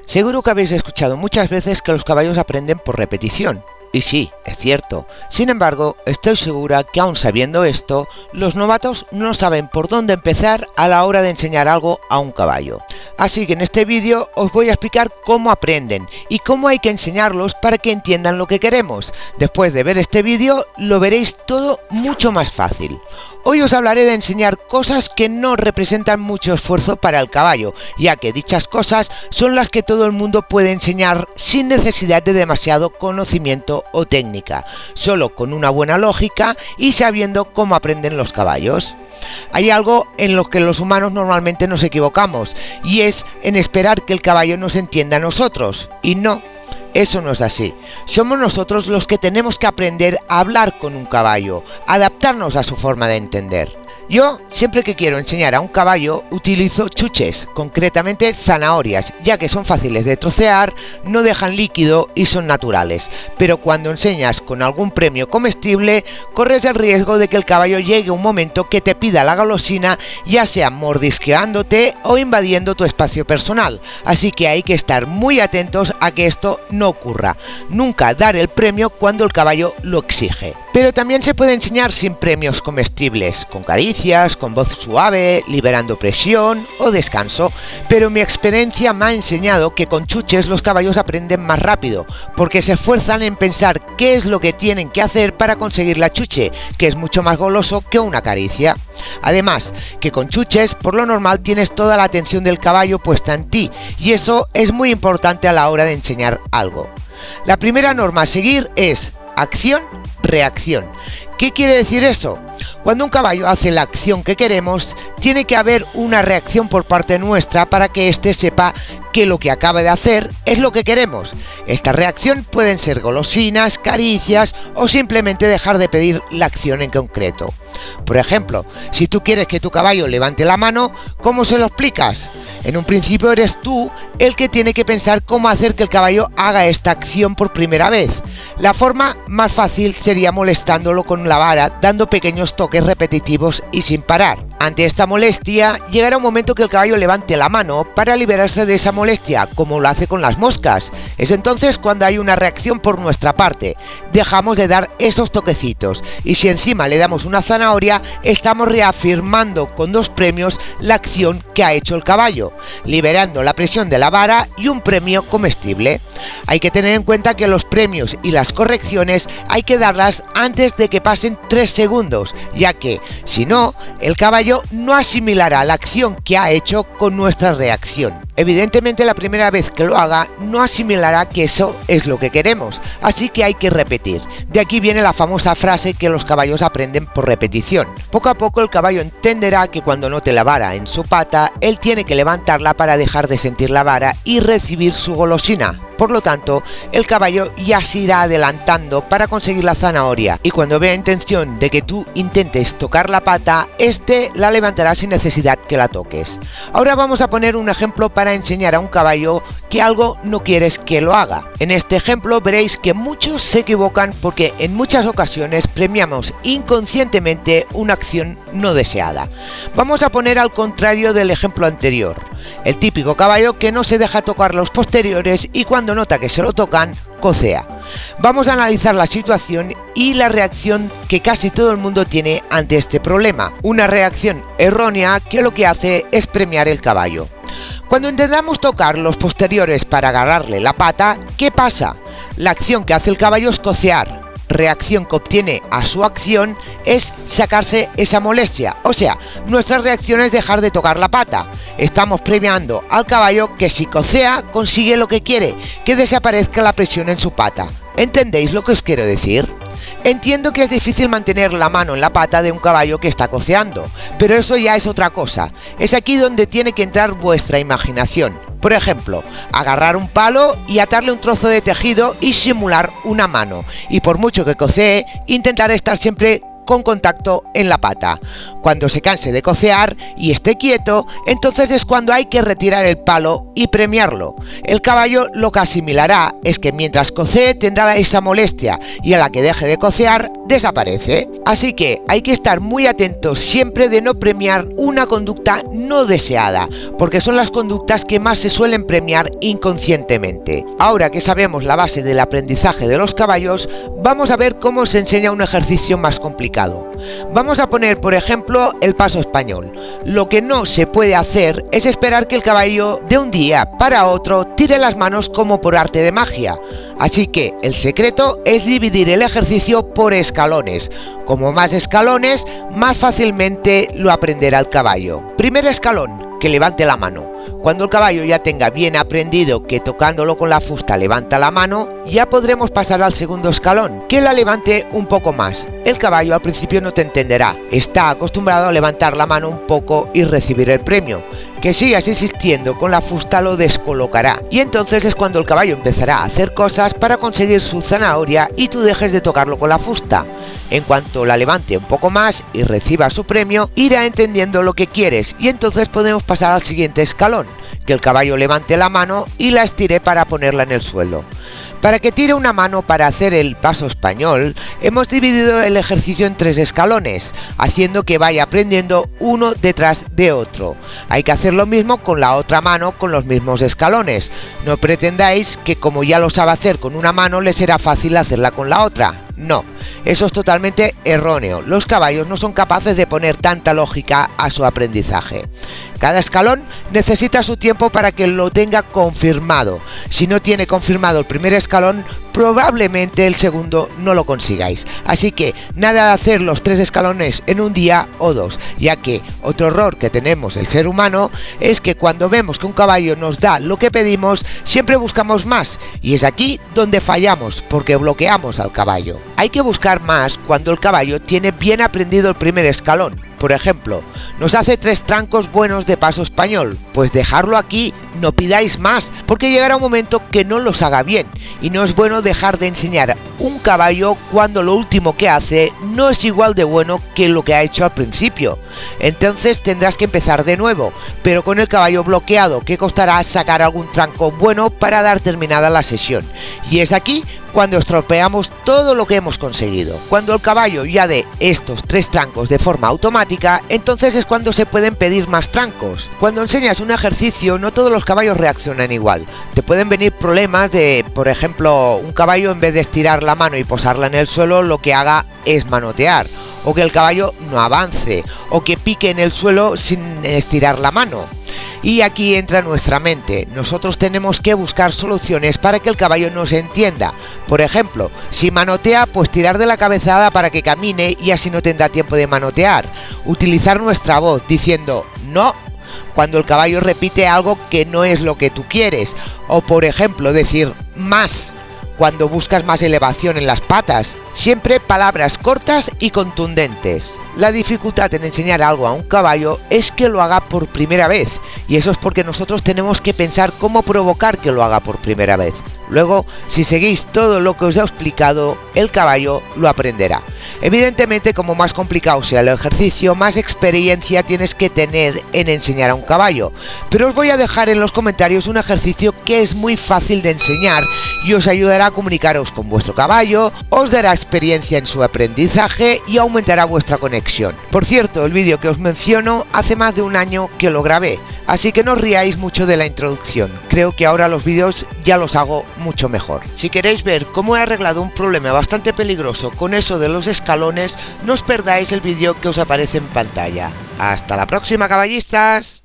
Seguro que habéis escuchado muchas veces que los caballos aprenden por repetición. Y sí, es cierto. Sin embargo, estoy segura que aun sabiendo esto, los novatos no saben por dónde empezar a la hora de enseñar algo a un caballo. Así que en este vídeo os voy a explicar cómo aprenden y cómo hay que enseñarlos para que entiendan lo que queremos. Después de ver este vídeo, lo veréis todo mucho más fácil. Hoy os hablaré de enseñar cosas que no representan mucho esfuerzo para el caballo, ya que dichas cosas son las que todo el mundo puede enseñar sin necesidad de demasiado conocimiento o técnica, solo con una buena lógica y sabiendo cómo aprenden los caballos. Hay algo en lo que los humanos normalmente nos equivocamos, y es en esperar que el caballo nos entienda a nosotros, y no. Eso no es así. Somos nosotros los que tenemos que aprender a hablar con un caballo, adaptarnos a su forma de entender. Yo, siempre que quiero enseñar a un caballo, utilizo chuches, concretamente zanahorias, ya que son fáciles de trocear, no dejan líquido y son naturales. Pero cuando enseñas con algún premio comestible, corres el riesgo de que el caballo llegue un momento que te pida la golosina, ya sea mordisqueándote o invadiendo tu espacio personal. Así que hay que estar muy atentos a que esto no ocurra. Nunca dar el premio cuando el caballo lo exige. Pero también se puede enseñar sin premios comestibles, con caricias, con voz suave, liberando presión o descanso, pero mi experiencia me ha enseñado que con chuches los caballos aprenden más rápido, porque se esfuerzan en pensar qué es lo que tienen que hacer para conseguir la chuche, que es mucho más goloso que una caricia. Además, que con chuches por lo normal tienes toda la atención del caballo puesta en ti, y eso es muy importante a la hora de enseñar algo. La primera norma a seguir es acción-reacción. ¿Qué quiere decir eso? Cuando un caballo hace la acción que queremos, tiene que haber una reacción por parte nuestra para que éste sepa que lo que acaba de hacer es lo que queremos. Esta reacción pueden ser golosinas, caricias o simplemente dejar de pedir la acción en concreto. Por ejemplo, si tú quieres que tu caballo levante la mano, ¿cómo se lo explicas? En un principio eres tú el que tiene que pensar cómo hacer que el caballo haga esta acción por primera vez. La forma más fácil sería molestándolo con la vara, dando pequeños toques repetitivos y sin parar. Ante esta molestia, llegará un momento que el caballo levante la mano para liberarse de esa molestia, como lo hace con las moscas. Es entonces cuando hay una reacción por nuestra parte. Dejamos de dar esos toquecitos, y si encima le damos una zanahoria, estamos reafirmando con 2 premios la acción que ha hecho el caballo, liberando la presión de la vara y un premio comestible. Hay que tener en cuenta que los premios y las correcciones hay que darlas antes de que pasen 3 segundos, ya que, si no, el caballo no asimilará la acción que ha hecho con nuestra reacción. Evidentemente, la primera vez que lo haga, no asimilará que eso es lo que queremos, así que hay que repetir. De aquí viene la famosa frase que los caballos aprenden por repetición. Poco a poco el caballo entenderá que cuando note la vara en su pata, él tiene que levantarla para dejar de sentir la vara y recibir su golosina. Por lo tanto, el caballo ya se irá adelantando para conseguir la zanahoria, y cuando vea intención de que tú intentes tocar la pata, este la levantará sin necesidad que la toques. Ahora vamos a poner un ejemplo para enseñar a un caballo que algo no quieres que lo haga. En este ejemplo veréis que muchos se equivocan porque en muchas ocasiones premiamos inconscientemente una acción no deseada. Vamos a poner al contrario del ejemplo anterior. El típico caballo que no se deja tocar los posteriores y cuando nota que se lo tocan, cocea. Vamos a analizar la situación y la reacción que casi todo el mundo tiene ante este problema. Una reacción errónea que lo que hace es premiar el caballo. Cuando intentamos tocar los posteriores para agarrarle la pata, ¿qué pasa? La acción que hace el caballo es cocear. Reacción que obtiene a su acción es sacarse esa molestia, o sea, nuestra reacción es dejar de tocar la pata. Estamos premiando al caballo que si cocea consigue lo que quiere, que desaparezca la presión en su pata. ¿Entendéis lo que os quiero decir? Entiendo que es difícil mantener la mano en la pata de un caballo que está coceando, pero eso ya es otra cosa. Es aquí donde tiene que entrar vuestra imaginación. Por ejemplo, agarrar un palo y atarle un trozo de tejido y simular una mano. Y por mucho que cocee, intentar estar siempre con contacto en la pata. Cuando se canse de cocear y esté quieto, entonces es cuando hay que retirar el palo y premiarlo. El caballo lo que asimilará es que mientras cocee tendrá esa molestia y a la que deje de cocear desaparece. Así que hay que estar muy atentos siempre de no premiar una conducta no deseada, porque son las conductas que más se suelen premiar inconscientemente. Ahora que sabemos la base del aprendizaje de los caballos, vamos a ver cómo se enseña un ejercicio más complicado. Vamos a poner por ejemplo el paso español. Lo que no se puede hacer es esperar que el caballo de un día para otro tire las manos como por arte de magia. Así que el secreto es dividir el ejercicio por escalones. Como más escalones, más fácilmente lo aprenderá el caballo. Primer escalón, que levante la mano. Cuando el caballo ya tenga bien aprendido que tocándolo con la fusta levanta la mano, ya podremos pasar al segundo escalón, que la levante un poco más. El caballo al principio no te entenderá, está acostumbrado a levantar la mano un poco y recibir el premio. Que sigas insistiendo con la fusta lo descolocará, y entonces es cuando el caballo empezará a hacer cosas para conseguir su zanahoria y tú dejes de tocarlo con la fusta. En cuanto la levante un poco más y reciba su premio, irá entendiendo lo que quieres y entonces podemos pasar al siguiente escalón, que el caballo levante la mano y la estire para ponerla en el suelo. Para que tire una mano para hacer el paso español, hemos dividido el ejercicio en 3 escalones, haciendo que vaya aprendiendo uno detrás de otro. Hay que hacer lo mismo con la otra mano con los mismos escalones. No pretendáis que como ya lo sabe hacer con una mano, le será fácil hacerla con la otra. No, eso es totalmente erróneo. Los caballos no son capaces de poner tanta lógica a su aprendizaje. Cada escalón necesita su tiempo para que lo tenga confirmado. Si no tiene confirmado el primer escalón, probablemente el segundo no lo consigáis. Así que nada de hacer los 3 escalones en un día o 2, ya que otro error que tenemos el ser humano es que cuando vemos que un caballo nos da lo que pedimos, siempre buscamos más, y es aquí donde fallamos, porque bloqueamos al caballo. Hay que buscar más cuando el caballo tiene bien aprendido el primer escalón. Por ejemplo, nos hace 3 trancos buenos de paso español, pues dejarlo aquí, no pidáis más, porque llegará un momento que no los haga bien, y no es bueno dejar de enseñar un caballo cuando lo último que hace no es igual de bueno que lo que ha hecho al principio. Entonces tendrás que empezar de nuevo, pero con el caballo bloqueado, que costará sacar algún tranco bueno para dar terminada la sesión. Y es aquí cuando estropeamos todo lo que hemos conseguido. Cuando el caballo ya dé estos 3 trancos de forma automática, entonces es cuando se pueden pedir más trancos. Cuando enseñas un ejercicio, no todos los caballos reaccionan igual. Te pueden venir problemas de, por ejemplo, un caballo en vez de estirar la mano y posarla en el suelo, lo que haga es manotear, o que el caballo no avance, o que pique en el suelo sin estirar la mano. Y aquí entra nuestra mente. Nosotros tenemos que buscar soluciones para que el caballo nos entienda. Por ejemplo, si manotea, pues tirar de la cabezada para que camine y así no tendrá tiempo de manotear. Utilizar nuestra voz diciendo no cuando el caballo repite algo que no es lo que tú quieres. O por ejemplo, decir más cuando buscas más elevación en las patas. Siempre palabras cortas y contundentes. La dificultad en enseñar algo a un caballo es que lo haga por primera vez, y eso es porque nosotros tenemos que pensar cómo provocar que lo haga por primera vez. Luego, si seguís todo lo que os he explicado, el caballo lo aprenderá. Evidentemente, como más complicado sea el ejercicio, más experiencia tienes que tener en enseñar a un caballo. Pero os voy a dejar en los comentarios un ejercicio que es muy fácil de enseñar y os ayudará a comunicaros con vuestro caballo, os dará experiencia en su aprendizaje y aumentará vuestra conexión. Por cierto, el vídeo que os menciono hace más de un año que lo grabé, así que no os riáis mucho de la introducción. Creo que ahora los vídeos ya los hago mucho mejor. Si queréis ver cómo he arreglado un problema bastante peligroso con eso de los escalones, no os perdáis el vídeo que os aparece en pantalla. ¡Hasta la próxima, caballistas!